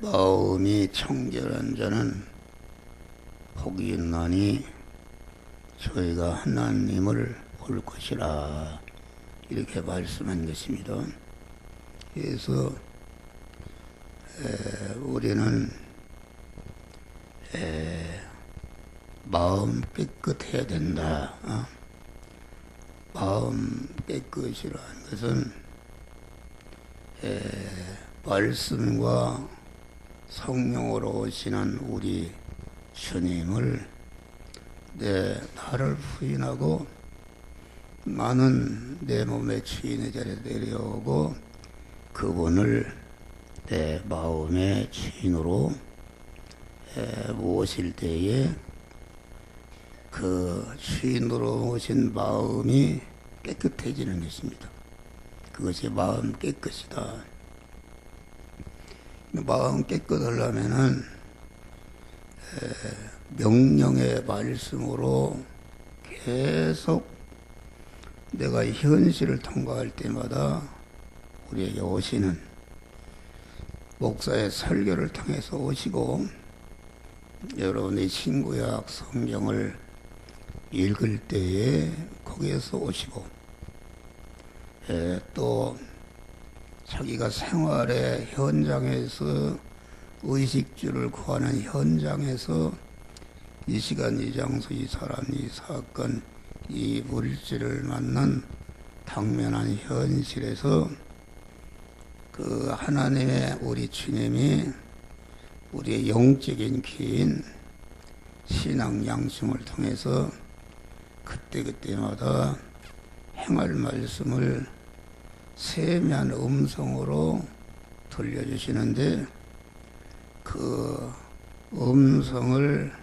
마음이 청결한 자는 복이 있나니 저희가 하나님을 볼 것이라 이렇게 말씀한 것입니다. 그래서 우리는 마음 깨끗해야 된다. 마음 깨끗이라는 것은 말씀과 성령으로 오시는 우리 주님을 나를 부인하고 나는 내 몸의 주인의 자리에 내려오고 그분을 내 마음의 주인으로 모실 때에 그 주인으로 모신 마음이 깨끗해지는 것입니다. 그것이 마음 깨끗이다. 마음 깨끗하려면은 명령의 말씀으로 계속 내가 현실을 통과할 때마다 우리에게 오시는 목사의 설교를 통해서 오시고 여러분의 신구약 성경을 읽을 때에 거기에서 오시고 또 자기가 생활의 현장에서 의식주를 구하는 현장에서 이 시간 이 장소 이 사람 이 사건 이 물질을 만난 당면한 현실에서 그 하나님의 우리 주님이 우리의 영적인 귀인 신앙 양심을 통해서 그때그때마다 행할 말씀을 세미한 음성으로 들려주시는데 그 음성을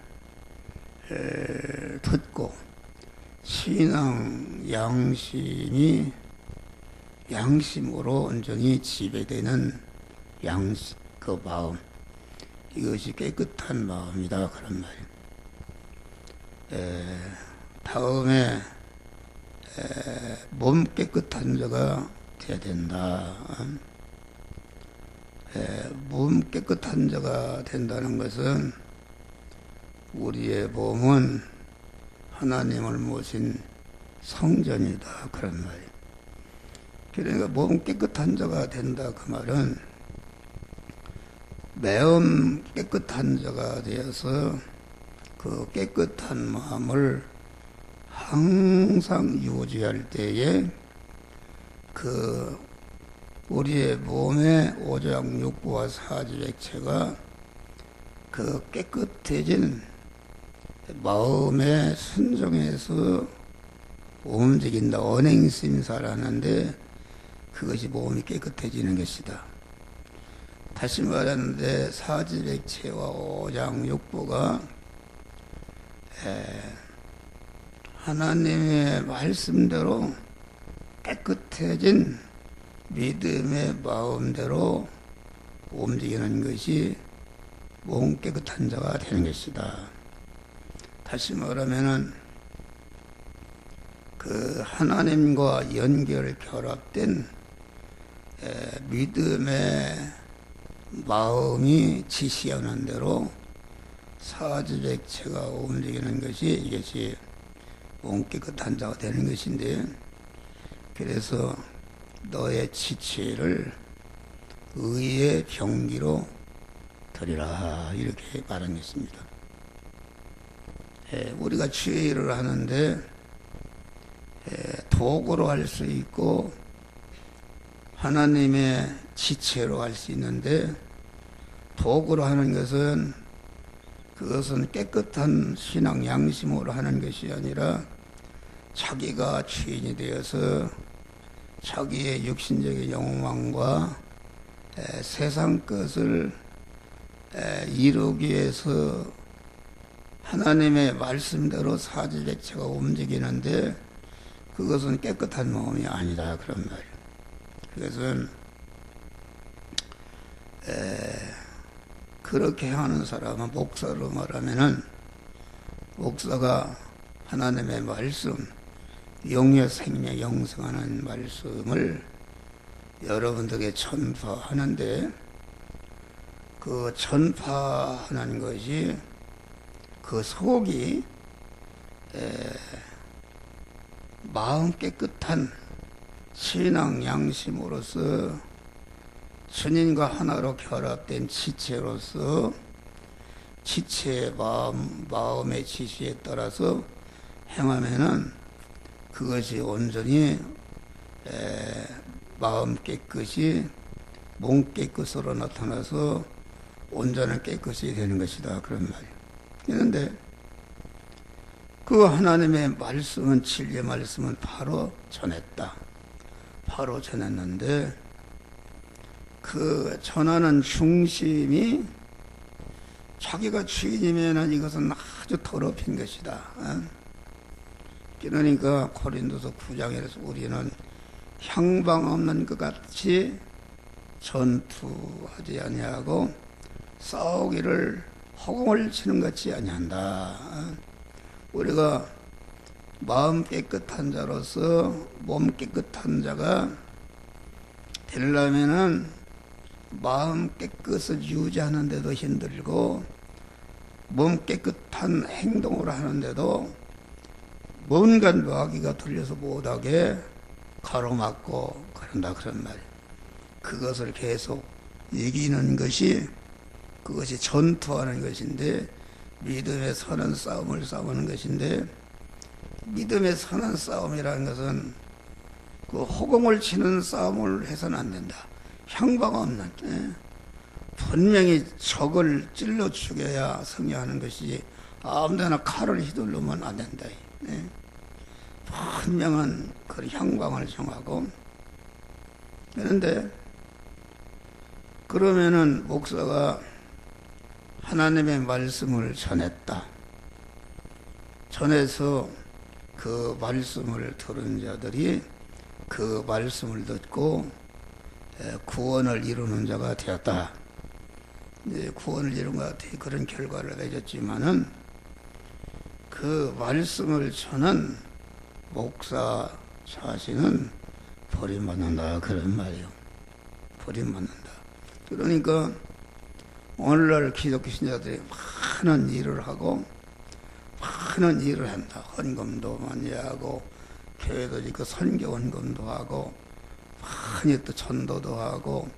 듣고 신앙 양심으로 온전히 지배되는 그 마음, 이것이 깨끗한 마음이다 그런 말이에요. 다음에 몸 깨끗한 자가 돼야 된다. 몸 깨끗한 자가 된다는 것은 우리의 몸은 하나님을 모신 성전이다 그런 말이에요. 그러니까 몸 깨끗한 자가 된다 그 말은 마음 깨끗한 자가 되어서 그 깨끗한 마음을 항상 유지할 때에 그 우리의 몸의 오장육부와 사지백체가 그 깨끗해진 마음의 순종해서 움직인다. 언행심사라는데 그것이 몸이 깨끗해지는 것이다. 다시 말하는데 사지백체와 오장육부가 하나님의 말씀대로 깨끗해진 믿음의 마음대로 움직이는 것이 몸 깨끗한 자가 되는 것이다. 다시 말하면은 그 하나님과 연결 결합된 믿음의 마음이 지시하는 대로 사지백체가 움직이는 것이 이것이 몸 깨끗한 자가 되는 것인데 그래서 너의 지체를 의의 병기로 드리라 이렇게 말한 것입니다. 우리가 죄를 하는데 도구로 할 수 있고 하나님의 지체로 할 수 있는데 도구로 하는 것은 그것은 깨끗한 신앙 양심으로 하는 것이 아니라 자기가 주인이 되어서 자기의 육신적인 욕망과 세상 것을 이루기 위해서 하나님의 말씀대로 사지백체가 움직이는데 그것은 깨끗한 마음이 아니다 그런 말이에요. 그것은 그렇게 하는 사람은 목사로 말하면은 목사가 하나님의 말씀 영의 생명 영생하는 말씀을 여러분들에게 전파하는데 그 전파하는 것이 그 속이 마음 깨끗한 신앙 양심으로서 스님과 하나로 결합된 지체로서 지체의 마음의 지시에 따라서 행하면은 그것이 온전히 마음 깨끗이 몸 깨끗으로 나타나서 온전한 깨끗이 되는 것이다. 그런 말이에요. 그런데 그 하나님의 말씀은, 진리의 말씀은 바로 전했다. 바로 전했는데 그 전하는 중심이 자기가 주인이면은 이것은 아주 더럽힌 것이다. 그러니까 고린도서 9장에서 우리는 향방 없는 것 같이 전투하지 아니하고 싸우기를 허공을 치는 것 같이 아니한다. 우리가 마음 깨끗한 자로서 몸 깨끗한 자가 되려면은 마음 깨끗을 유지하는 데도 힘들고 몸 깨끗한 행동을 하는데도 뭔가 마귀가 들려서 못하게 가로막고 그런다. 그런 말이에요. 그것을 계속 이기는 것이, 그것이 전투하는 것인데, 믿음의 선한 싸움을 싸우는 것인데, 믿음의 선한 싸움이라는 것은 그 허공을 치는 싸움을 해서는 안 된다. 향방 없는, 분명히 적을 찔러 죽여야 승리하는 것이지 아무데나 칼을 휘둘르면 안 된다. 분명한 그 향방을 정하고. 그런데 그러면은 목사가 하나님의 말씀을 전했다. 전해서 그 말씀을 들은 자들이 그 말씀을 듣고 구원을 이루는 자가 되었다. 구원을 이룬 것 같아. 그런 결과를 맺었지만은 그 말씀을 전한 목사 자신은 버림받는다. 그런 말이에요. 버림받는다. 그러니까 오늘날 기독교 신자들이 많은 일을 하고 많은 일을 한다. 헌금도 많이 하고 교회도 있고 선교 헌금도 하고 많이 또 전도도 하고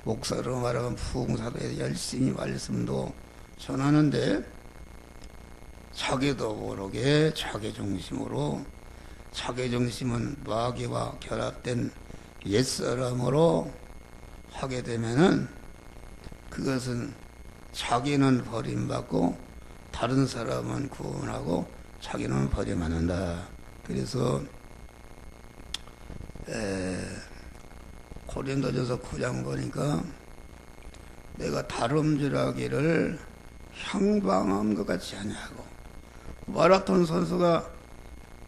목사로 말하면 부흥사도 열심히 말씀도 전하는데 자기도 모르게 자기중심으로, 자기중심은 마귀와 결합된 옛사람으로 하게 되면은 그것은 자기는 버림받고 다른 사람은 구원하고 자기는 버림받는다. 그래서 고린도전서 9장 보니까 내가 다름질하기를 향방한 것 같이 하냐고. 마라톤 선수가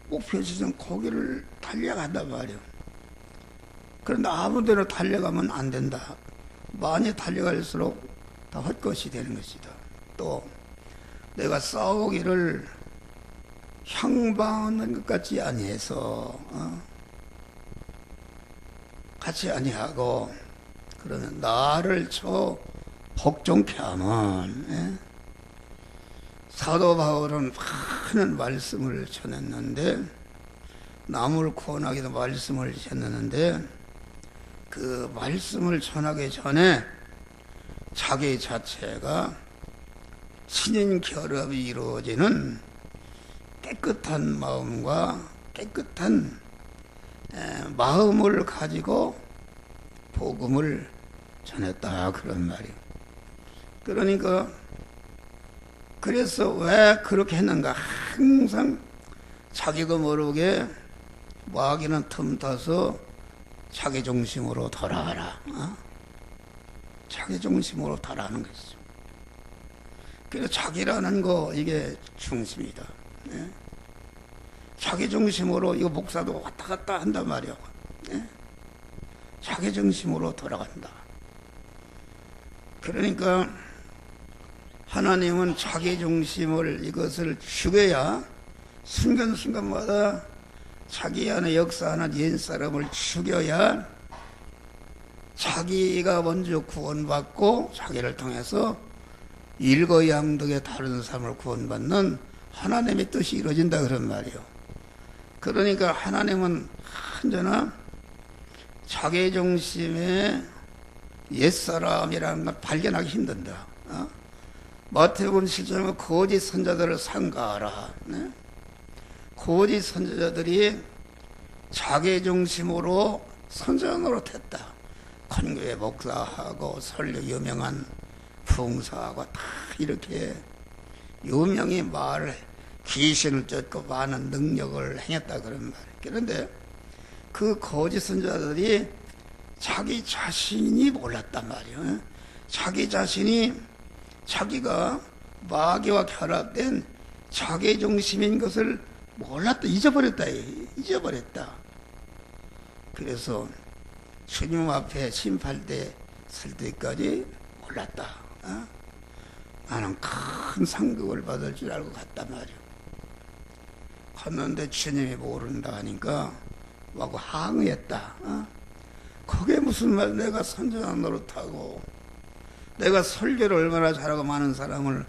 목표 지점 거기를 달려간단 말이에요. 그런데 아무데나 달려가면 안 된다. 많이 달려갈수록 더 헛것이 되는 것이다. 또 내가 싸우기를 향방하는 것 같이 아니해서 같이 아니하고 그러면 나를 쳐 복종케 하면 사도 바울은 많은 말씀을 전했는데 남을 구원하기도 말씀을 전했는데 그 말씀을 전하기 전에 자기 자체가 신인 결합이 이루어지는 깨끗한 마음과 깨끗한 마음을 가지고 복음을 전했다. 그런 말이에요. 그러니까 그래서 왜 그렇게 했는가. 항상 자기가 모르게 마귀는 틈타서 자기 중심으로 돌아가라. 자기 중심으로 돌아가는 것이죠. 그래서 자기라는 거 이게 중심이다. 자기 중심으로 이거 목사도 왔다 갔다 한단 말이야. 자기 중심으로 돌아간다. 그러니까 하나님은 자기 중심을 이것을 죽여야 순간순간마다 자기 안에 역사하는 옛사람을 죽여야 자기가 먼저 구원받고 자기를 통해서 일거양득의 다른 사람을 구원받는 하나님의 뜻이 이루어진다 그런 말이에요. 그러니까 하나님은 언제나 자기중심의 옛사람이라는 걸 발견하기 힘든다. 마태복음 7장에 거짓 선자들을 삼가하라. 네? 거짓 선자들이 자기중심으로 선자 노릇했다. 권교회 목사하고 설교 유명한 풍사하고 다 이렇게 유명히 말을 귀신을 쫓고 많은 능력을 행했다 그런 말이에요. 그런데 그 거짓 선자들이 자기 자신이 몰랐단 말이에요. 자기 자신이 자기가 마귀와 결합된 자기 중심인 것을 몰랐다. 잊어버렸다. 그래서 주님 앞에 심판대 설 때까지 몰랐다. 나는 큰 상급을 받을 줄 알고 갔단 말이에요. 갔는데 주님이 모른다 하니까 하고 항의했다. 그게 무슨 말? 내가 선전한 노릇하고 내가 설교를 얼마나 잘하고 많은 사람을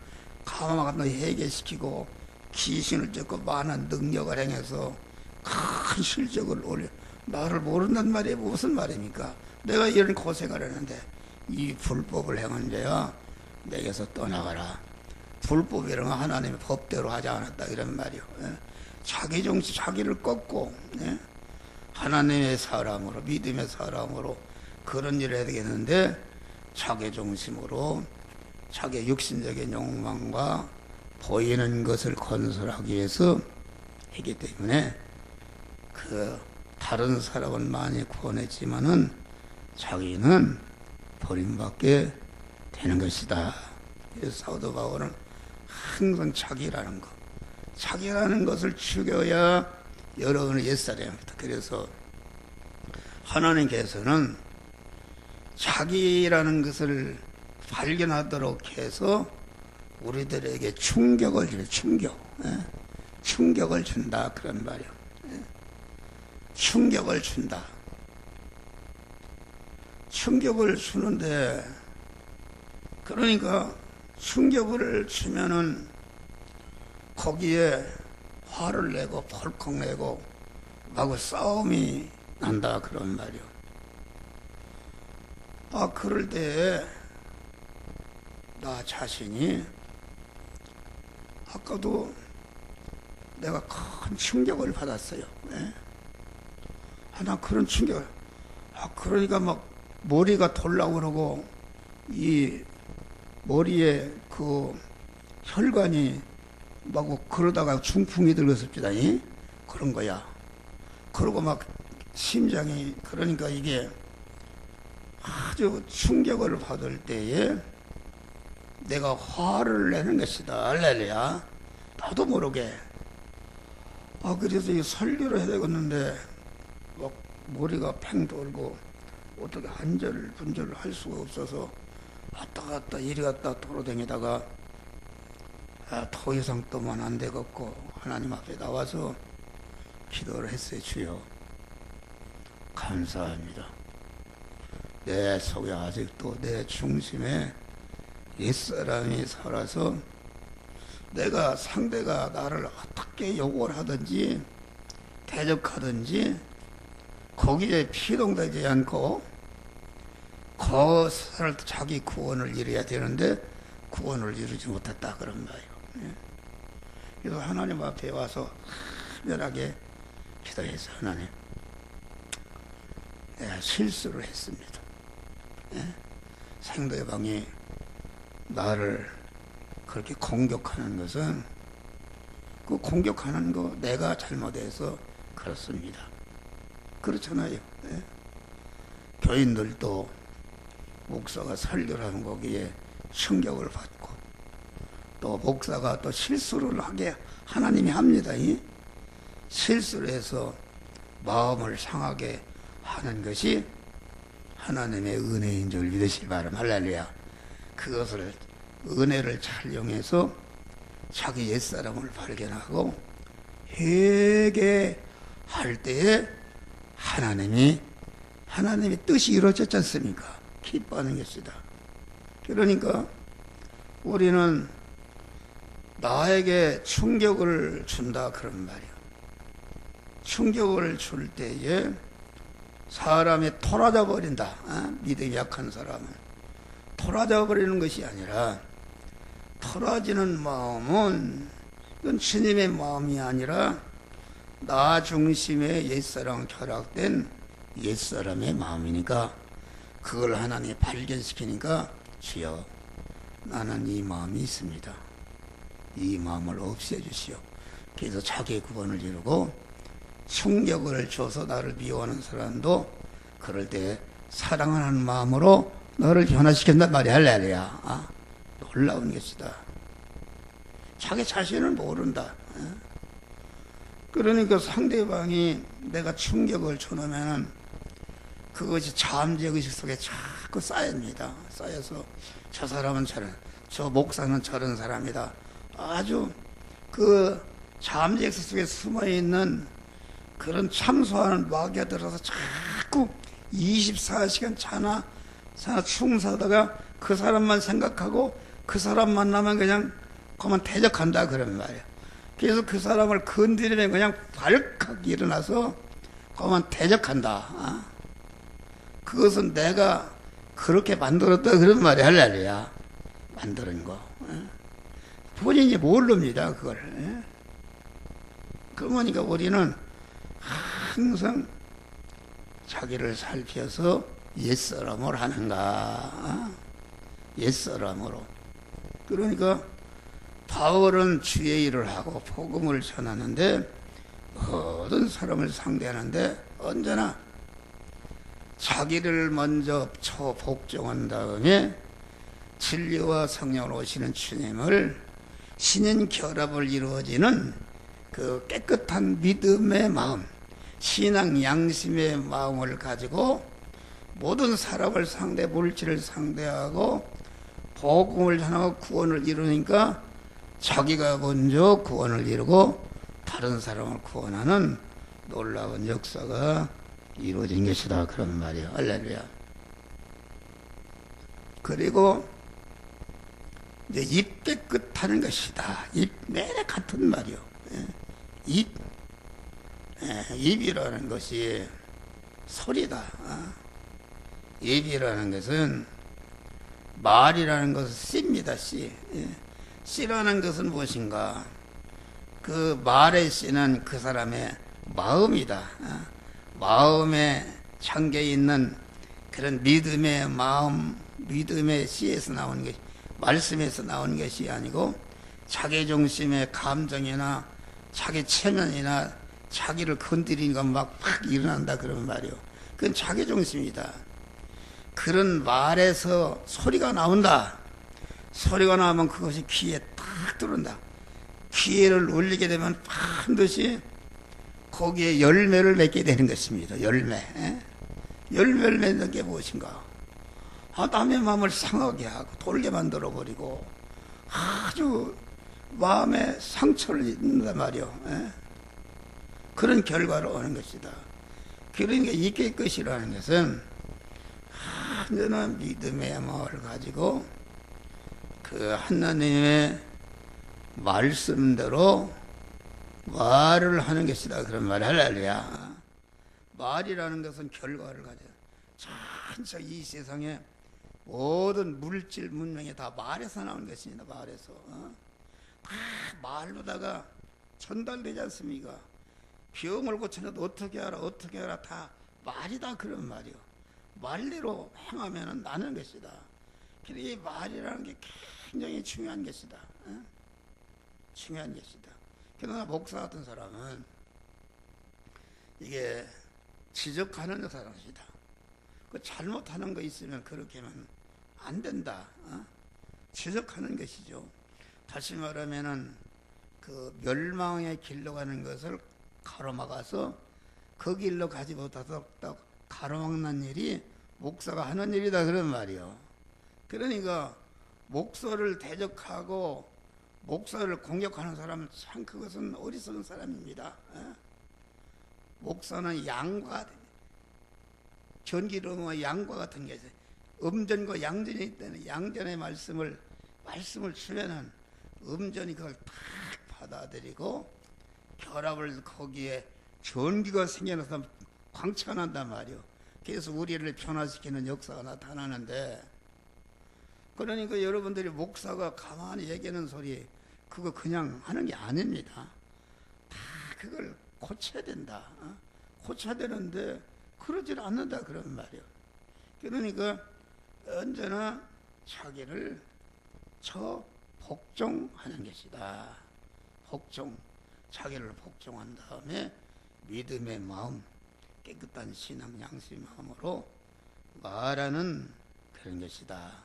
가마가마 해결시키고 귀신을 쫓고 많은 능력을 행해서 큰 실적을 올려 나를 모른단 말이에요. 무슨 말입니까? 내가 이런 고생을 했는데 이 불법을 행한 자야 내게서 떠나가라. 불법이라는 건 하나님의 법대로 하지 않았다 이런 말이요. 자기 중심 자기를 꺾고 하나님의 사람으로 믿음의 사람으로 그런 일을 해야 되겠는데 자기 중심으로 자기 육신적인 욕망과 보이는 것을 건설하기 위해서 했기 때문에 그 다른 사람은 많이 구원했지만은 자기는 버림받게 되는 것이다. 그래서 사도 바울은 항상 자기라는 것을 죽여야 여러분의 옛사람입니다. 그래서 하나님께서는 자기라는 것을 발견하도록 해서 우리들에게 충격을 준다 그런 말이에요. 충격을 준다. 충격을 주는데 그러니까 충격을 주면은 거기에 화를 내고 펄컥 내고 하고 싸움이 난다 그런 말이요. 그럴 때 나 자신이 아까도 내가 큰 충격을 받았어요. 나 그런 충격을 그러니까 막 머리가 돌라고 그러고 이 머리에 그 혈관이 막 그러다가 중풍이 들었습니다. 그런 거야. 그러고 막 심장이 그러니까 이게 아주 충격을 받을 때에 내가 화를 내는 것이다. 할렐루야. 나도 모르게. 그래서 이 설교를 해야 되겠는데 막 머리가 팽 돌고 어떻게 한절분절을 할 수가 없어서 왔다 갔다 이리 갔다 돌아다니다가 더 이상 또만 안 되겠고 하나님 앞에 나와서 기도를 했어요. 주여 감사합니다. 내 속에 아직도 내 중심에 옛사람이 살아서 내가 상대가 나를 어떻게 욕을 하든지 대적하든지 거기에 피동되지 않고 그 사람을 자기 구원을 이뤄야 되는데 구원을 이루지 못했다 그런 말이에요. 그래서 하나님 앞에 와서 하늘하게 기도해서 하나님 내가 실수를 했습니다. 상대방이 나를 그렇게 공격하는 것은 그 공격하는 거 내가 잘못해서 그렇습니다. 그렇잖아요. 교인들도 목사가 설교를 하는 거기에 충격을 받고 또 목사가 또 실수를 하게 하나님이 합니다. 실수를 해서 마음을 상하게 하는 것이 하나님의 은혜인 줄 믿으시기 바랍니다. 할렐루야. 그것을 은혜를 잘 이용해서 자기 옛사람을 발견하고 회개할 때에 하나님이 하나님의 뜻이 이루어졌지 않습니까? 기뻐하는 것이다. 그러니까 우리는 나에게 충격을 준다 그런 말이야. 충격을 줄 때에 사람이 토라져 버린다. 믿음이 약한 사람은 토라져 버리는 것이 아니라, 토라지는 마음은 이건 주님의 마음이 아니라 나 중심의 옛사랑 결합된 옛사람의 마음이니까, 그걸 하나님이 발견시키니까 주여 나는 이 마음이 있습니다. 이 마음을 없애주시오. 그래서 자기 구원을 이루고 충격을 줘서 나를 미워하는 사람도 그럴 때 사랑하는 마음으로 너를 변화시킨단 말이야. 할렐루야. 놀라운 것이다. 자기 자신을 모른다. 그러니까 상대방이 내가 충격을 줘놓으면 그것이 잠재의식 속에 자꾸 쌓입니다. 쌓여서 저 사람은 저런, 저 목사는 저런 사람이다. 아주 그 잠재의식 속에 숨어있는 그런 참소하는 마귀가 들어서 자꾸 24시간 자나 충사하다가 그 사람만 생각하고 그 사람 만나면 그냥 그만 대적한다 그런 말이야. 그래서 그 사람을 건드리면 그냥 발칵 일어나서 그만 대적한다. 그것은 내가 그렇게 만들었다 그런 말이야. 할렐루야. 만드는 거. 본인이 모릅니다 그걸. 그러니까 우리는 항상 자기를 살펴서 옛사람을 하는가. 옛사람으로. 그러니까 바울은 주의 일을 하고 복음을 전하는데, 모든 사람을 상대하는데 언제나 자기를 먼저 복종한 다음에 진리와 성령으로 오시는 주님을 신인 결합을 이루어지는 그 깨끗한 믿음의 마음, 신앙 양심의 마음을 가지고 모든 사람을 물질을 상대하고 복음을 전하고 구원을 이루니까 자기가 먼저 구원을 이루고 다른 사람을 구원하는 놀라운 역사가 이루어진 것이다 그런 말이에요. 할렐루야. 그리고 이제 입 깨끗하는 것이다. 입 매일 같은 말이요. 입이라는 것이 소리다. 입이라는 것은, 말이라는 것은 씨입니다. 씨. 씨라는 것은 무엇인가? 그 말의 씨는 그 사람의 마음이다. 마음에 잠겨 있는 그런 믿음의 마음, 믿음의 씨에서 나오는 것이, 말씀에서 나오는 것이 아니고 자기 중심의 감정이나 자기 체면이나 자기를 건드리는 것 막 일어난다 그런 말이요. 그건 자기 중심이다. 그런 말에서 소리가 나온다. 소리가 나오면 그것이 귀에 딱 들어온다. 귀를 울리게 되면 반드시 거기에 열매를 맺게 되는 것입니다. 열매. 열매를 맺는 게 무엇인가? 남의 마음을 상하게 하고 돌게 만들어버리고 아주 마음에 상처를 입는단 말이요. 그런 결과를 오는 것이다. 그러니까 이 깨끗이라는 것은 완전한 믿음의 마음을 가지고 그 하나님의 말씀대로 말을 하는 것이다 그런 말. 할렐루야. 말이라는 것은 결과를 가져. 전체 이 세상에 모든 물질 문명이 다 말에서 나오는 것입니다. 말에서. 다 말로다가 전달되지 않습니까? 병을 고쳐도 어떻게 하라 어떻게 하라 다 말이다 그런 말이요. 말대로 행하면 나는 것이다. 그래서 이 말이라는 게 굉장히 중요한 것이다. 중요한 것이다. 그러나 목사 같은 사람은 이게 지적하는 사람이다. 그 잘못하는 거 있으면 그렇게 하면 안 된다. 지적하는 것이죠. 다시 말하면은 그 멸망의 길로 가는 것을 가로막아서 그 길로 가지 못해서 딱 가로막는 일이 목사가 하는 일이다 그런 말이요. 그러니까 목사를 대적하고 목사를 공격하는 사람은 참 그것은 어리석은 사람입니다. 목사는 양과 전기로 양과 같은 게 있어요. 음전과 양전이 있다는 양전의 말씀을 주면은 음전이 그걸 탁 받아들이고 결합을 거기에 전기가 생겨나서 광채가 난단 말이요. 그래서 우리를 변화시키는 역사가 나타나는데, 그러니까 여러분들이 목사가 가만히 얘기하는 소리 그거 그냥 하는 게 아닙니다. 다 그걸 고쳐야 된다. 고쳐야 되는데 그러질 않는다 그런 말이요. 그러니까 언제나 자기를 복종하는 것이다. 자기를 복종한 다음에 믿음의 마음, 깨끗한 신앙 양심의 마음으로 말하는 그런 것이다.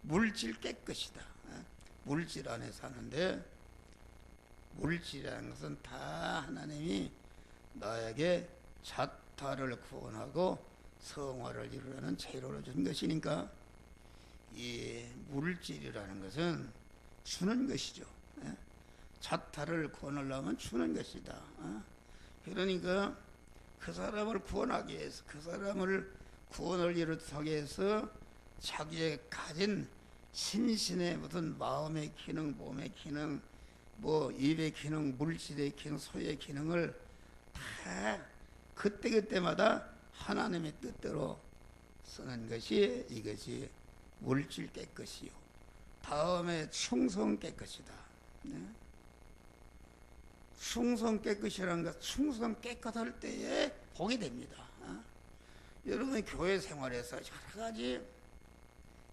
물질 깨끗이다. 물질 안에 사는데, 물질이라는 것은 다 하나님이 나에게 자타를 구원하고 성화를 이루려는 재료로 준 것이니까, 이 물질이라는 것은 주는 것이죠. 자타를 구원하려면 주는 것이다. 그러니까 그 사람을 구원하기 위해서, 그 사람을 구원을 이루기 위해서 자기의 가진 신신의 무슨 마음의 기능, 몸의 기능, 뭐 입의 기능, 물질의 기능, 소의 기능을 다 그때그때마다 하나님의 뜻대로 쓰는 것이 이것이 물질 깨끗이요. 다음에 충성 깨끗이다. 네? 충성 깨끗이라는 것, 충성 깨끗할 때에 복이 됩니다. 여러분의 교회 생활에서 여러 가지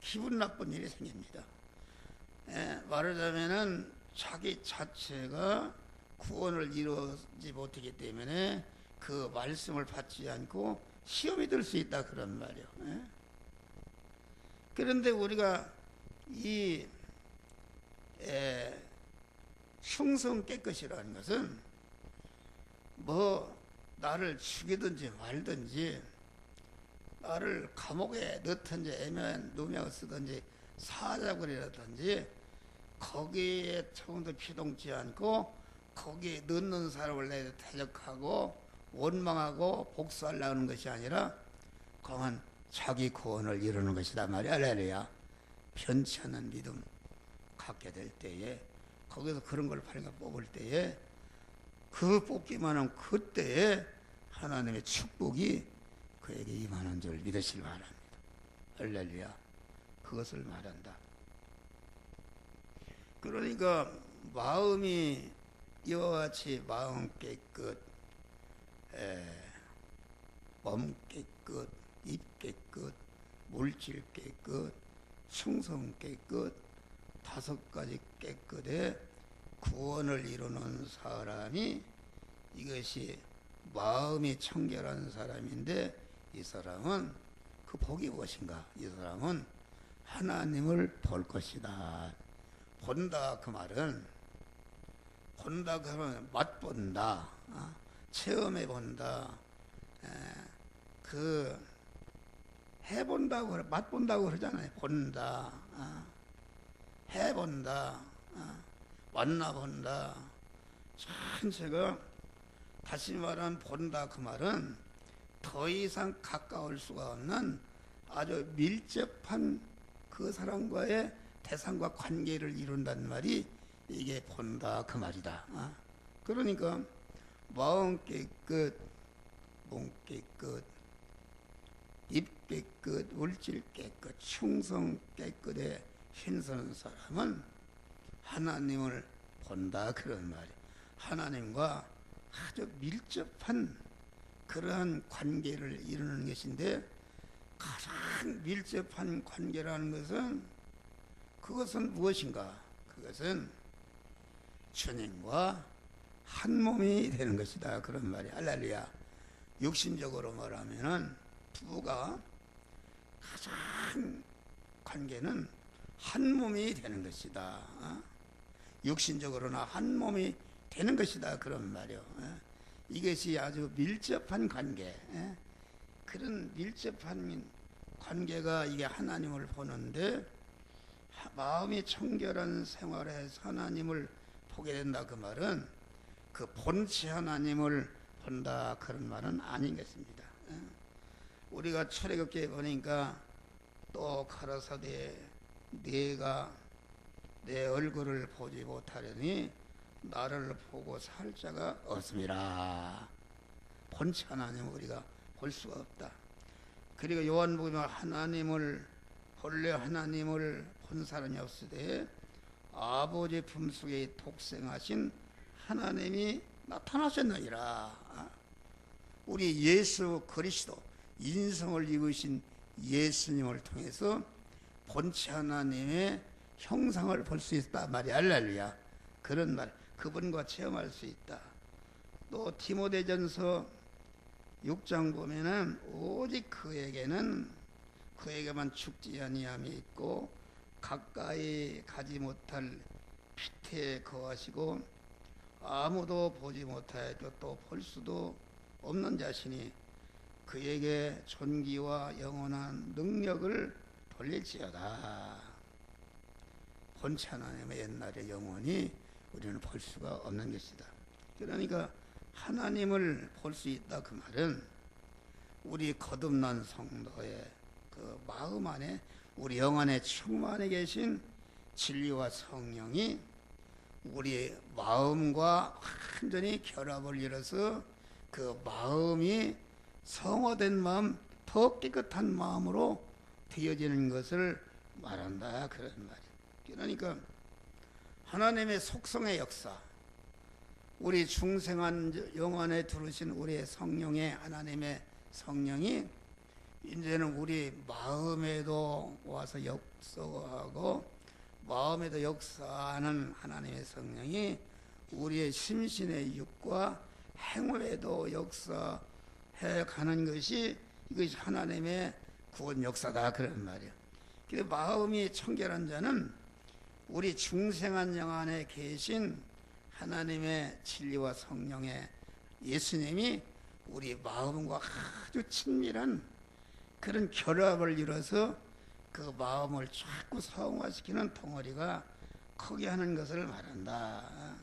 기분 나쁜 일이 생깁니다. 말하자면은 자기 자체가 구원을 이루지 못하기 때문에 그 말씀을 받지 않고 시험이 들 수 있다 그런 말이요. 그런데 우리가 이 충성 깨끗이라는 것은 뭐 나를 죽이든지 말든지 나를 감옥에 넣든지 애매한 누명을 쓰든지 사자굴이라든지 거기에 조금도 피동치 않고 거기에 넣는 사람을 내가 대적하고 원망하고 복수하려고 하는 것이 아니라 강한 자기 구원을 이루는 것이다 말이야. 할렐루야. 편치 않은 믿음 갖게 될 때에 거기서 그런 걸 발견 뽑을 때에 그 뽑기만 하면 그때에 하나님의 축복이 그에게 임하는 줄 믿으시기 바랍니다. 할렐루야. 그것을 말한다. 그러니까 마음이 이와 같이 마음 깨끗, 몸 깨끗, 입 깨끗, 물질 깨끗, 충성 깨끗, 5가지 깨끗에 구원을 이루는 사람이 이것이 마음이 청결한 사람인데, 이 사람은 그 복이 무엇인가? 이 사람은 하나님을 볼 것이다. 본다 그 말은, 본다 그러면 맛본다, 체험해 본다, 그 해본다고 그래, 맛본다고 그러잖아요. 본다, 해본다, 만나본다. 전체가 다시 말하면 본다 그 말은 더 이상 가까울 수가 없는 아주 밀접한 그 사람과의 대상과 관계를 이룬다는 말이 이게 본다 그 말이다. 그러니까 마음 깨끗, 몸 깨끗, 입 깨끗, 물질 깨끗, 충성 깨끗에 힘쓰는 사람은 하나님을 본다 그런 말이에요. 하나님과 아주 밀접한 그러한 관계를 이루는 것인데, 가장 밀접한 관계라는 것은 그것은 무엇인가? 그것은 주님과 한 몸이 되는 것이다 그런 말이에요. 할렐루야. 육신적으로 말하면은 부부가 가장 관계는 한 몸이 되는 것이다. 육신적으로나 한 몸이 되는 것이다 그런 말이요. 이것이 아주 밀접한 관계, 그런 밀접한 관계가 이게 하나님을 보는데, 마음이 청결한 생활에서 하나님을 보게 된다 그 말은 그 본체 하나님을 본다 그런 말은 아닌 것입니다. 우리가 출애굽기에 보니까 또 가라사대 네가 내 얼굴을 보지 못하려니 나를 보고 살 자가 없음이라. 본체 하나님을 우리가 볼 수가 없다. 그리고 요한복음에 하나님을 본래 하나님을 본 사람이 없으되 아버지 품속에 독생하신 하나님이 나타나셨느니라. 우리 예수 그리스도 인성을 입으신 예수님을 통해서 본체 하나님의 형상을 볼 수 있다 말이야. 할렐루야. 그런 말, 그분과 체험할 수 있다. 또 디모데전서 6장 보면은 오직 그에게만 죽지 아니함이 있고 가까이 가지 못할 빛에 거하시고 아무도 보지 못하여도 또 볼 수도 없는 자신이 그에게 존귀와 영원한 능력을 돌릴지어다. 본체 하나님의 옛날의 영원히 우리는 볼 수가 없는 것이다. 그러니까 하나님을 볼 수 있다 그 말은 우리 거듭난 성도의 그 마음 안에 우리 영 안에 충만해 계신 진리와 성령이 우리 마음과 완전히 결합을 이뤄서 그 마음이 성화된 마음, 더 깨끗한 마음으로 되어지는 것을 말한다 그런 말이에요. 그러니까 하나님의 속성의 역사, 우리 중생한 영안에 들으신 우리의 성령의 하나님의 성령이 이제는 우리 마음에도 와서 역사하고 마음에도 역사하는 하나님의 성령이 우리의 심신의 육과 행위에도 역사해 가는 것이 이것이 하나님의 구원 역사다 그런 말이에요. 그래서 마음이 청결한 자는 우리 중생한 영 안에 계신 하나님의 진리와 성령의 예수님이 우리 마음과 아주 친밀한 그런 결합을 이뤄서 그 마음을 자꾸 성화시키는 덩어리가 크게 하는 것을 말한다.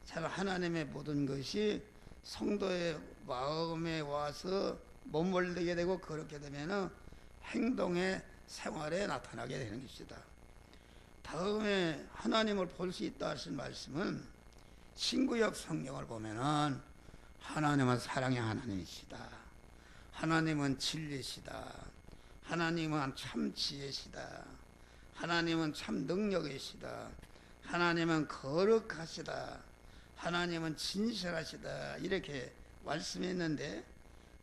참 하나님의 모든 것이 성도의 마음에 와서 머물게 되고 그렇게 되면 행동의 생활에 나타나게 되는 것이다. 다음에 하나님을 볼 수 있다 하신 말씀은 신구약 성경을 보면은 하나님은 사랑의 하나님이시다. 하나님은 진리시다. 하나님은 참 지혜시다. 하나님은 참 능력이시다. 하나님은 거룩하시다. 하나님은 진실하시다. 이렇게 말씀했는데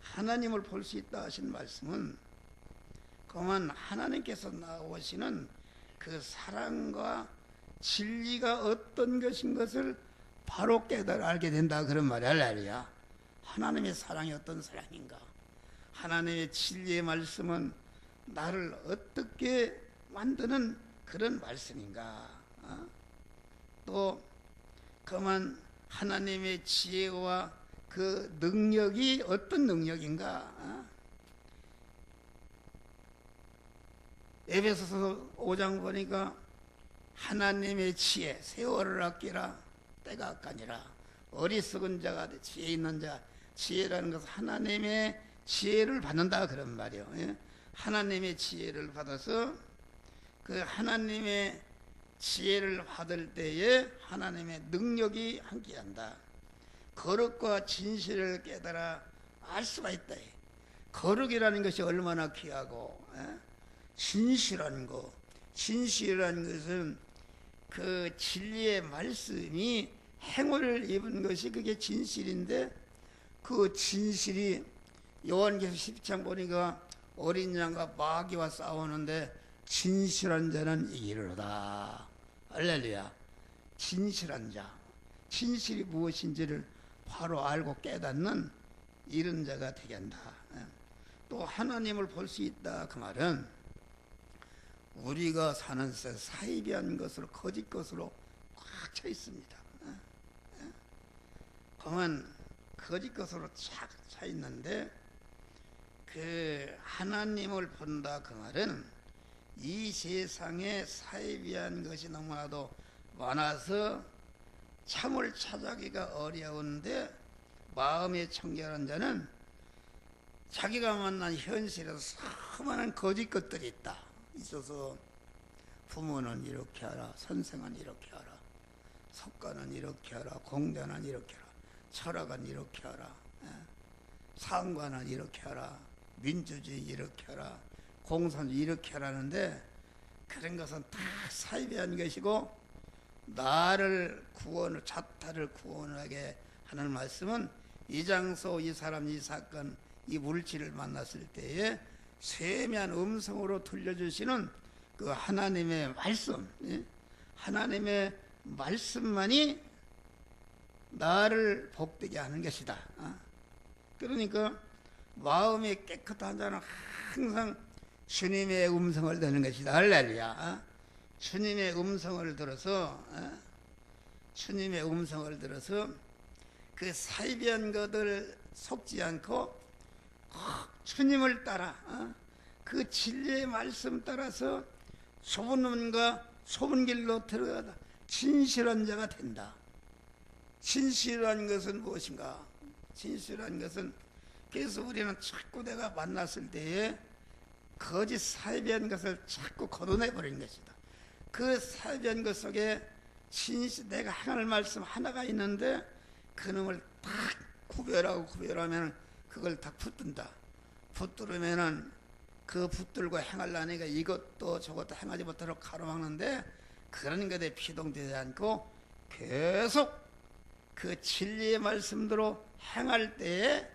하나님을 볼 수 있다 하신 말씀은 그만 하나님께서 나오시는 그 사랑과 진리가 어떤 것인 것을 바로 깨달아 알게 된다 그런 말이야. 할렐루야. 하나님의 사랑이 어떤 사랑인가, 하나님의 진리의 말씀은 나를 어떻게 만드는 그런 말씀인가, 또 그만 하나님의 지혜와 그 능력이 어떤 능력인가. 에베소서 5장 보니까 하나님의 지혜, 세월을 아끼라 때가 아까니라. 어리석은 자가 지혜 있는 자, 지혜라는 것은 하나님의 지혜를 받는다 그런 말이요. 하나님의 지혜를 받아서 그 하나님의 지혜를 받을 때에 하나님의 능력이 함께한다. 거룩과 진실을 깨달아 알 수가 있다. 거룩이라는 것이 얼마나 귀하고 진실한 거, 진실이라는 것은 그 진리의 말씀이 행을 입은 것이 그게 진실인데 그 진실이 요한계시록 10장 보니까 어린 양과 마귀와 싸우는데 진실한 자는 이기리로다. 할렐루야. 진실한 자, 진실이 무엇인지를 바로 알고 깨닫는 이런 자가 되게 한다. 또 하나님을 볼 수 있다 그 말은 우리가 사는 새 사이비한 것으로 거짓 것으로 꽉 차 있습니다. 그만 거짓 것으로 쫙 차 있는데 그 하나님을 본다 그 말은 이 세상에 사이비한 것이 너무나도 많아서 참을 찾아기가 어려운데 마음에 청결한 자는 자기가 만난 현실에서 수많은 거짓 것들이 있어서 부모는 이렇게 하라, 선생은 이렇게 하라, 석가는 이렇게 하라, 공자는 이렇게 하라, 철학은 이렇게 하라, 상관은 이렇게 하라, 민주주의 이렇게 하라, 공산주의 이렇게 하라는데 그런 것은 다 사이비한 것이고, 나를 구원을, 자타를 구원하게 하는 말씀은 이 장소, 이 사람, 이 사건, 이 물질을 만났을 때에 세미한 음성으로 들려주시는 그 하나님의 말씀, 하나님의 말씀만이 나를 복되게 하는 것이다. 그러니까 마음이 깨끗한 자는 항상 주님의 음성을 듣는 것이다. 할렐루야. 주님의 음성을 들어서, 주님의 음성을 들어서 그 사이비한 것을 속지 않고 주님을 따라, 그 진리의 말씀 따라서 좁은 문과 좁은 길로 들어가다 진실한 자가 된다. 진실한 것은 무엇인가? 진실한 것은, 그래서 우리는 자꾸 내가 만났을 때에 거짓 사이비한 것을 자꾸 걷어내버리는 것이다. 그 사이비한 것 속에 내가 행할 말씀 하나가 있는데 그놈을 딱 구별하면 그걸 딱 붙든다. 붙들으면은 그 붙들고 행하려니까 이것도 저것도 행하지 못하도록 가로막는데, 그런 것에 피동되지 않고 계속 그 진리의 말씀대로 행할 때에,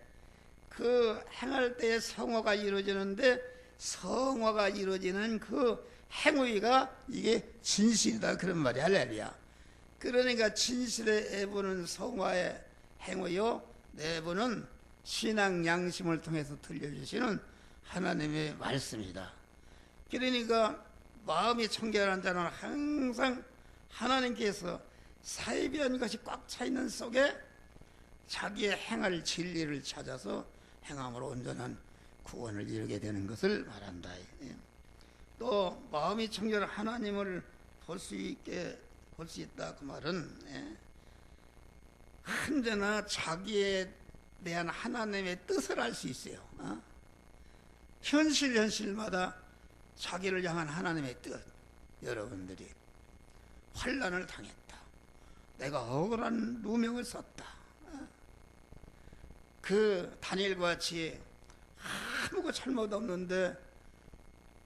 그 행할 때에 성화가 이루어지는데, 성화가 이루어지는 그 행위가 이게 진실이다, 그런 말이야. 할렐루야. 그러니까 진실의 애부는 성화의 행위요, 내부는 신앙 양심을 통해서 들려주시는 하나님의 말씀이다. 그러니까 마음이 청결한 자는 항상 하나님께서 사이비한 것이 꽉 차 있는 속에 자기의 행할 진리를 찾아서 행함으로 온전한 구원을 이루게 되는 것을 말한다. 또 마음이 청결한 하나님을 볼 수 있다, 그 말은 언제나 자기에 대한 하나님의 뜻을 알 수 있어요. 현실마다 자기를 향한 하나님의 뜻. 여러분들이 환난을 당했다, 내가 억울한 누명을 썼다, 그 다니엘과 같이 아무것도 잘못 없는데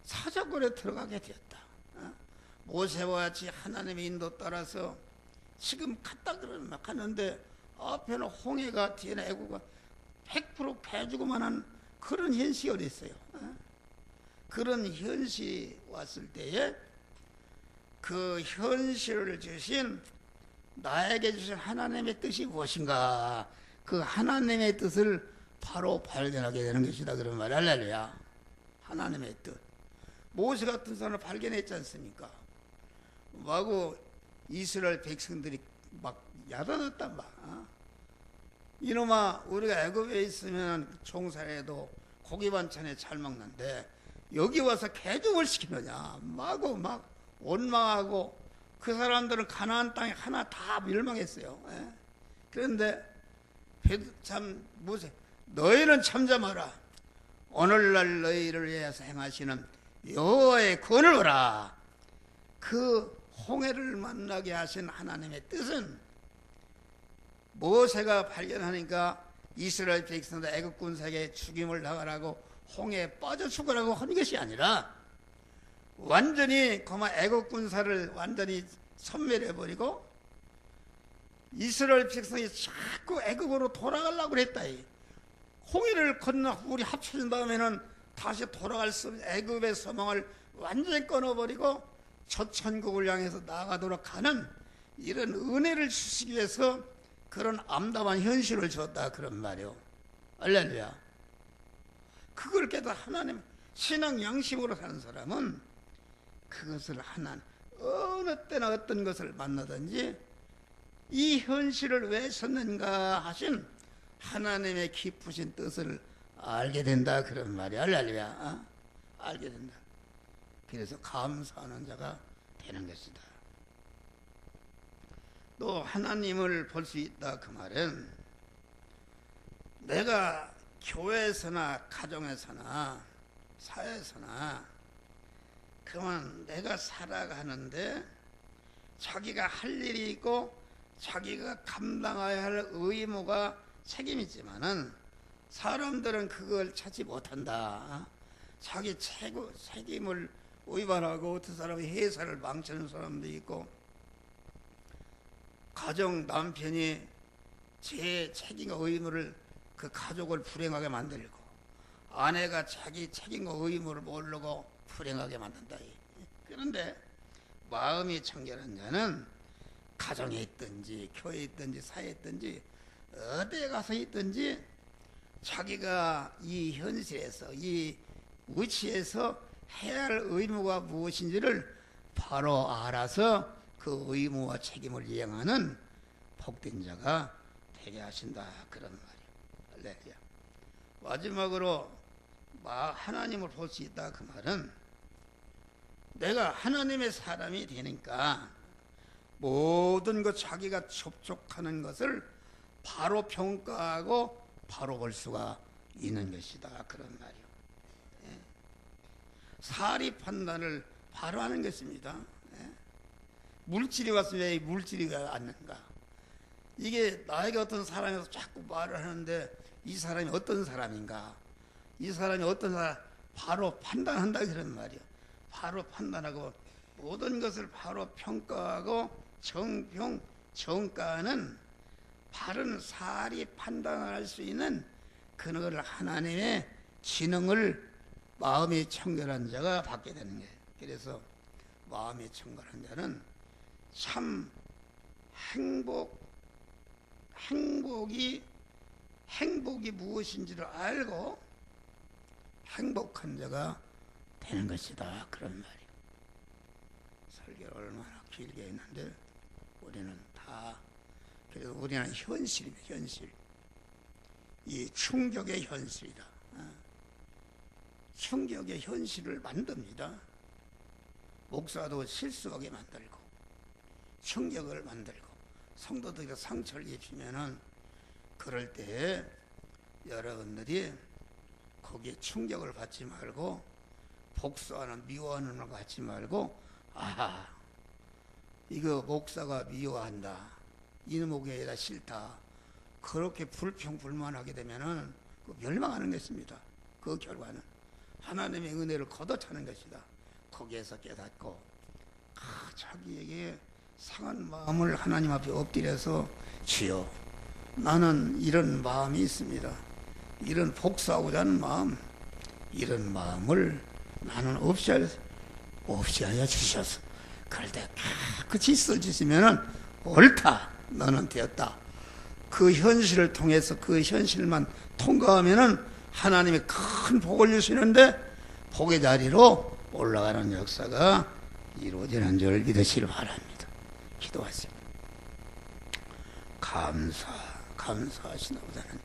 사자굴에 들어가게 되었다, 모세와 같이 하나님의 인도 따라서 지금 갔다 그러면 가는데 앞에는 홍해가 뒤에는 애국가 100% 패주고만한 그런 현실이 어디 있어요? 그런 현실이 왔을 때에 그 현실을 주신, 나에게 주신 하나님의 뜻이 무엇인가, 그 하나님의 뜻을 바로 발견하게 되는 것이다, 그런 말이야. 할렐루야. 하나님의 뜻. 모세 같은 사람을 발견했지 않습니까? 마구 이스라엘 백성들이 막 야단했단 말. 이놈아, 우리가 애굽에 있으면 종살이해도 고기 반찬에 잘 먹는데 여기 와서 개종을 시키느냐, 마구 막 원망하고, 그 사람들은 가나안 땅에 하나 다 멸망했어요. 그런데 참 모세, 너희는 잠잠하라. 오늘날 너희를 위해서 행하시는 여호와의 구원을 보라. 그 홍해를 만나게 하신 하나님의 뜻은 모세가 발견하니까 이스라엘 백성들 애굽 군사에게 죽임을 당하라고 홍해에 빠져 죽으라고 한 것이 아니라, 완전히 그만 애굽 군사를 완전히 섬멸해버리고 이스라엘 백성이 자꾸 애굽으로 돌아가려고 그랬다. 홍해를 건너 우리 합쳐진 다음에는 다시 돌아갈 수 없는 애굽의 소망을 완전히 끊어버리고 저천국을 향해서 나아가도록 하는 이런 은혜를 주시기 위해서 그런 암담한 현실을 줬다, 그런 말이요. 할렐루야. 그걸 깨달아 하나님 신앙 양심으로 사는 사람은 그것을 하나님 어느 때나 어떤 것을 만나든지 이 현실을 왜 섰는가 하신 하나님의 깊으신 뜻을 알게 된다, 그런 말이야. 할렐루야. 알게 된다. 그래서 감사하는 자가 되는 것이다. 또 하나님을 볼 수 있다, 그 말은 내가 교회에서나 가정에서나 사회에서나 그만 내가 살아가는데 자기가 할 일이 있고 자기가 감당해야 할 의무가 책임이 있지만은 사람들은 그걸 찾지 못한다. 자기 책임을 위반하고 어떤 사람이 회사를 망치는 사람도 있고 가정 남편이 제 책임과 의무를 그 가족을 불행하게 만들고 아내가 자기 책임과 의무를 모르고 불행하게 만든다. 그런데 마음이 청결한 자는 가정에 있든지 교회에 있든지 사회에 있든지 어디에 가서 있든지 자기가 이 현실에서 이 위치에서 해야 할 의무가 무엇인지를 바로 알아서 그 의무와 책임을 이행하는 복된 자가 되게 하신다. 그런 말이에요. 할렐루야. 마지막으로 하나님을 볼 수 있다. 그 말은 내가 하나님의 사람이 되니까 모든 것 자기가 접촉하는 것을 바로 평가하고 바로 볼 수가 있는 것이다. 그런 말이요. 예. 사리 판단을 바로 하는 것입니다. 예. 물질이 왔으면 왜 물질이 왔는가? 이게 나에게 어떤 사람에서 자꾸 말을 하는데 이 사람이 어떤 사람인가? 이 사람이 어떤 사람 바로 판단한다 그런 말이요. 바로 판단하고 모든 것을 바로 평가하고 정평 정가는 바른 사리 판단할 수 있는 그걸 하나님의 지능을 마음이 청결한 자가 받게 되는 거예요. 그래서 마음이 청결한 자는 참 행복이 무엇인지를 알고 행복한 자가 되는 것이다. 그런 말이에요. 설교를 얼마나 길게 했는데 우리는 그래서 우리는 현실입니다. 현실. 이 충격의 현실이다. 충격의 현실을 만듭니다. 목사도 실수하게 만들고 충격을 만들고 성도들에게 상처를 입히면은 그럴 때 여러분들이 거기에 충격을 받지 말고 복수하는 미워하는 걸 갖지 말고 이거 목사가 미워한다. 이놈의 교회가 싫다. 그렇게 불평불만하게 되면은 멸망하는 것입니다. 그 결과는 하나님의 은혜를 걷어차는 것이다. 거기에서 깨닫고 자기에게 상한 마음을 하나님 앞에 엎드려서 주여 나는 이런 마음이 있습니다. 이런 복수하고자 하는 마음 이런 마음을 나는 없이 하여 주셔서 그럴 때 깨끗이 쓰시면은 옳다. 너는 되었다. 그 현실을 통해서 그 현실만 통과하면은 하나님의 큰 복을 주시는데 복의 자리로 올라가는 역사가 이루어지는 줄 믿으시길 바랍니다. 기도하세요. 감사하시나 보다는